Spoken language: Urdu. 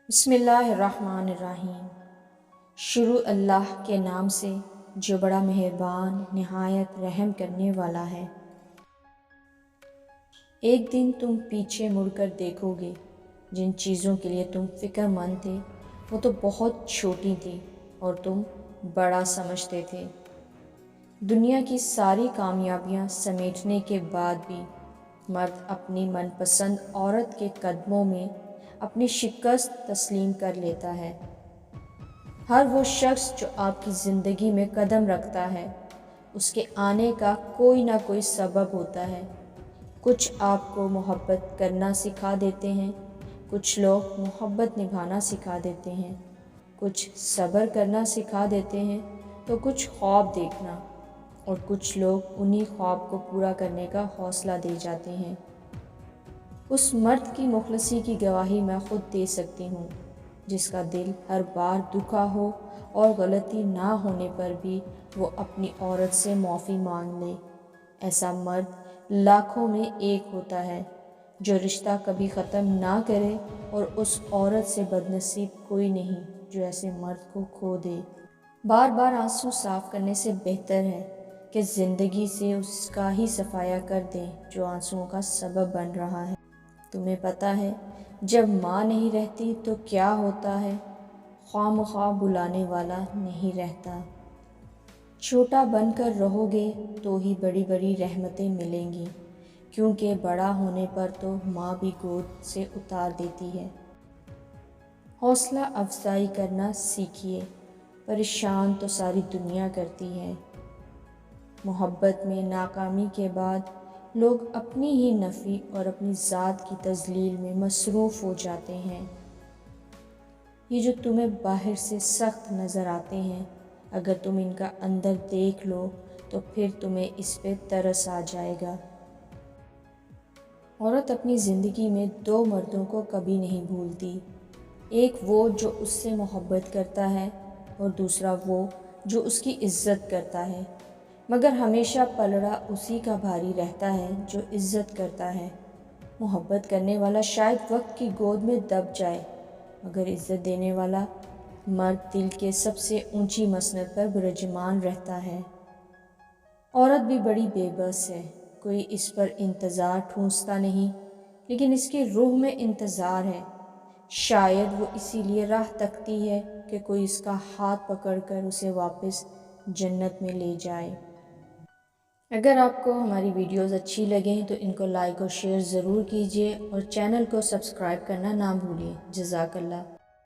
بسم اللہ الرحمن الرحیم۔ شروع اللہ کے نام سے جو بڑا مہربان نہایت رحم کرنے والا ہے۔ ایک دن تم پیچھے مڑ کر دیکھو گے، جن چیزوں کے لیے تم فکر مند تھے وہ تو بہت چھوٹی تھیں اور تم بڑا سمجھتے تھے۔ دنیا کی ساری کامیابیاں سمیٹنے کے بعد بھی مرد اپنی من پسند عورت کے قدموں میں اپنی شکست تسلیم کر لیتا ہے۔ ہر وہ شخص جو آپ کی زندگی میں قدم رکھتا ہے، اس کے آنے کا کوئی نہ کوئی سبب ہوتا ہے۔ کچھ آپ کو محبت کرنا سکھا دیتے ہیں، کچھ لوگ محبت نبھانا سکھا دیتے ہیں، کچھ صبر کرنا سکھا دیتے ہیں تو کچھ خواب دیکھنا، اور کچھ لوگ انہی خواب کو پورا کرنے کا حوصلہ دے جاتے ہیں۔ اس مرد کی مخلصی کی گواہی میں خود دے سکتی ہوں، جس کا دل ہر بار دکھا ہو اور غلطی نہ ہونے پر بھی وہ اپنی عورت سے معافی مانگ لے۔ ایسا مرد لاکھوں میں ایک ہوتا ہے جو رشتہ کبھی ختم نہ کرے، اور اس عورت سے بدنصیب کوئی نہیں جو ایسے مرد کو کھو دے۔ بار بار آنسو صاف کرنے سے بہتر ہے کہ زندگی سے اس کا ہی صفایا کر دیں جو آنسوؤں کا سبب بن رہا ہے۔ تمہیں پتہ ہے جب ماں نہیں رہتی تو کیا ہوتا ہے؟ خواہ مخواہ بلانے والا نہیں رہتا۔ چھوٹا بن کر رہو گے تو ہی بڑی بڑی رحمتیں ملیں گی، کیونکہ بڑا ہونے پر تو ماں بھی گود سے اتار دیتی ہے۔ حوصلہ افزائی کرنا سیکھیے، پریشان تو ساری دنیا کرتی ہے۔ محبت میں ناکامی کے بعد لوگ اپنی ہی نفی اور اپنی ذات کی تذلیل میں مصروف ہو جاتے ہیں۔ یہ جو تمہیں باہر سے سخت نظر آتے ہیں، اگر تم ان کا اندر دیکھ لو تو پھر تمہیں اس پہ ترس آ جائے گا۔ عورت اپنی زندگی میں دو مردوں کو کبھی نہیں بھولتی، ایک وہ جو اس سے محبت کرتا ہے اور دوسرا وہ جو اس کی عزت کرتا ہے، مگر ہمیشہ پلڑا اسی کا بھاری رہتا ہے جو عزت کرتا ہے۔ محبت کرنے والا شاید وقت کی گود میں دب جائے، مگر عزت دینے والا مرد دل کے سب سے اونچی مسند پر برجمان رہتا ہے۔ عورت بھی بڑی بے بس ہے، کوئی اس پر انتظار ٹھونستا نہیں، لیکن اس کی روح میں انتظار ہے۔ شاید وہ اسی لیے راہ تکتی ہے کہ کوئی اس کا ہاتھ پکڑ کر اسے واپس جنت میں لے جائے۔ اگر آپ کو ہماری ویڈیوز اچھی لگیں تو ان کو لائک اور شیئر ضرور کیجیے، اور چینل کو سبسکرائب کرنا نہ بھولیں۔ جزاک اللہ۔